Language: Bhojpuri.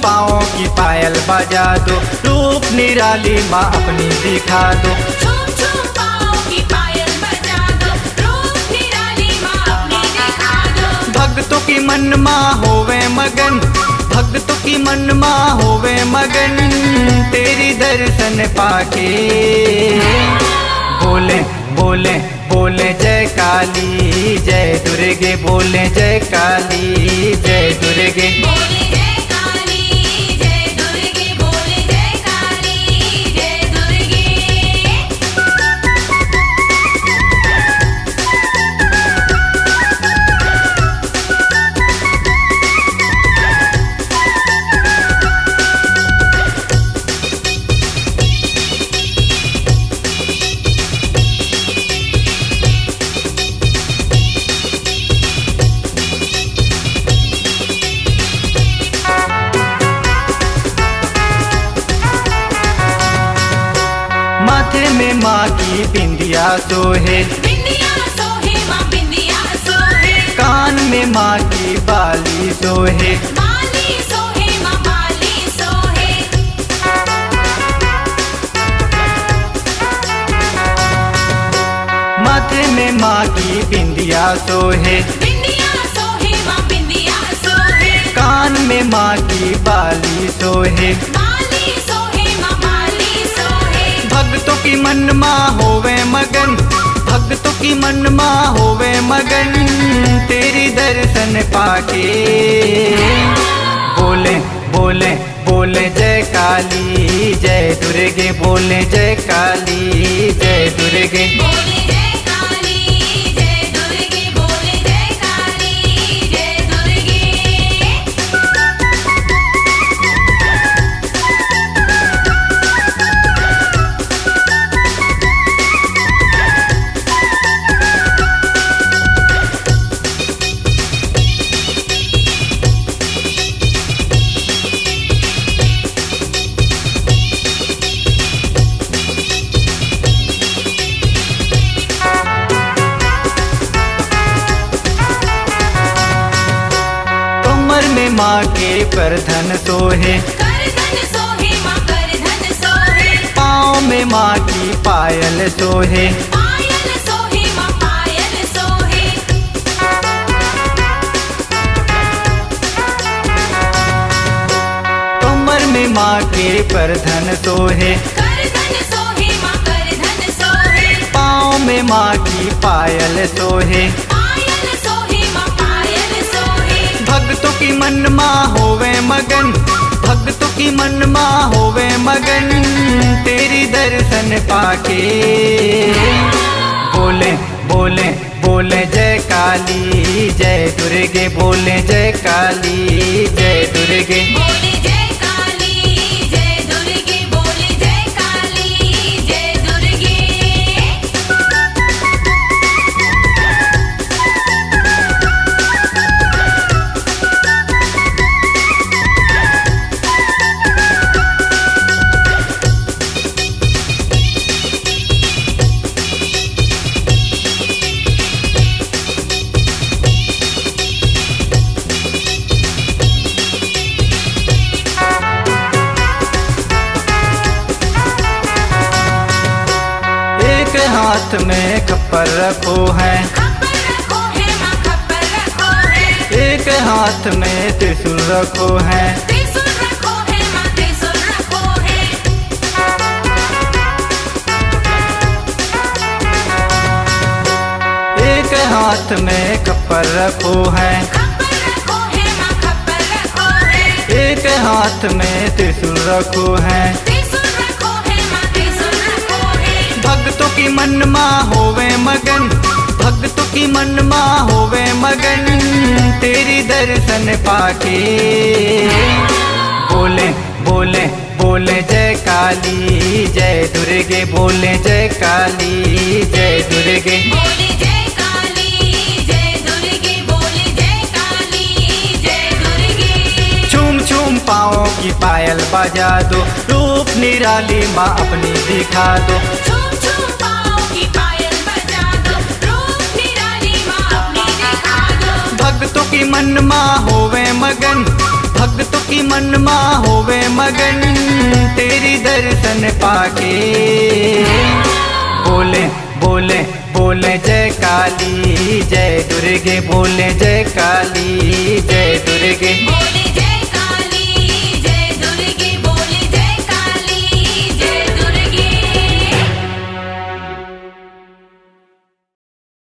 पाँव की पायल बजा दो, रूप निराली माँ अपनी दिखा दो। झूम झूम पाँव की पायल बजा दो, रूप निराली माँ अपनी दिखा दो। भक्तों की मन माँ होवे मगन, भक्तों की मन माँ होवे मगन, तेरी दर्शन पाके बोले बोले बोले जय काली जय दुर्गे, बोले जय काली जय दुर्गे। बोले जय काली जय दुर्गे, बोले जय काली जय दुर्गे। माथे में माँ की बिंदिया सोहे, बिंदिया सोहे माँ बिंदिया सोहे, कान में माँ की बाली सोहे, बाली सोहे माँ बाली सोहे। माथे में माँ की बिंदिया सोहे, बिंदिया सोहे माँ बिंदिया सोहे, कान में माँ की बाली सोहे। बाली सोहे माँ बाली सोहे। भक्तों की मन माँ होवे मगन, भक्तों की मन माँ होवे मगन, तेरी दर्शन पाके बोले बोले बोले जय काली जय दुर्गे, बोले जय काली जय दुर्गे। बोले जय काली जय दुर्गे, बोले जय काली जय दुर्गे। कमर में माँ के करधन सोहे, करधन सोहे माँ करधन सोहे, पाँव में माँ की पायल सोहे, पायल सोहे माँ पायल सोहे। कमर में माँ के करधन सोहे, करधन सोहे माँ करधन सोहे, पाँव में माँ की पायल सोहे। पायल सोहे माँ पायल सोहे। भक्तों की मन माँ होवे मगन, भक्तों की मन माँ होवे मगन, तेरी दर्शन पाके बोले बोले बोले जय काली जय दुर्गे, बोले जय काली जय दुर्गे। बोले जय काली जय दुर्गे, बोले जय काली जय दुर्गे। एक हाथ में खप्पर रखो है, खप्पर रखो है माँ खप्पर रखो है, एक हाथ में त्रिशूल रखो है, त्रिशूल रखो है माँ त्रिशूल रखो है। एक हाथ में खप्पर रखो है, खप्पर रखो है माँ खप्पर रखो है, एक हाथ में त्रिशूल रखो है। त्रिशूल रखो है माँ त्रिशूल रखो है। भक्तों की मन माँ होवे मगन, भक्तों की मन माँ होवे मगन, तेरी दर्शन पाके बोले बोले बोले जय काली जय दुर्गे, बोले जय काली जय दुर्गे। बोले जय काली जय दुर्गे, बोले जय काली जय दुर्गे। झूम झूम पाँव की पायल बजा दो, रूप निराली माँ अपनी दिखा दो। झूम झूम पाँव की पायल बजा दो, रूप निराली माँ अपनी दिखा दो। भक्तों की मन माँ होवे मगन, भक्तों की मनमा होवे मगन तेरी दर्शन पाके। बोले बोले बोले जय काली जय दुर्गे, बोले जय काली जय दुर्गे। बोले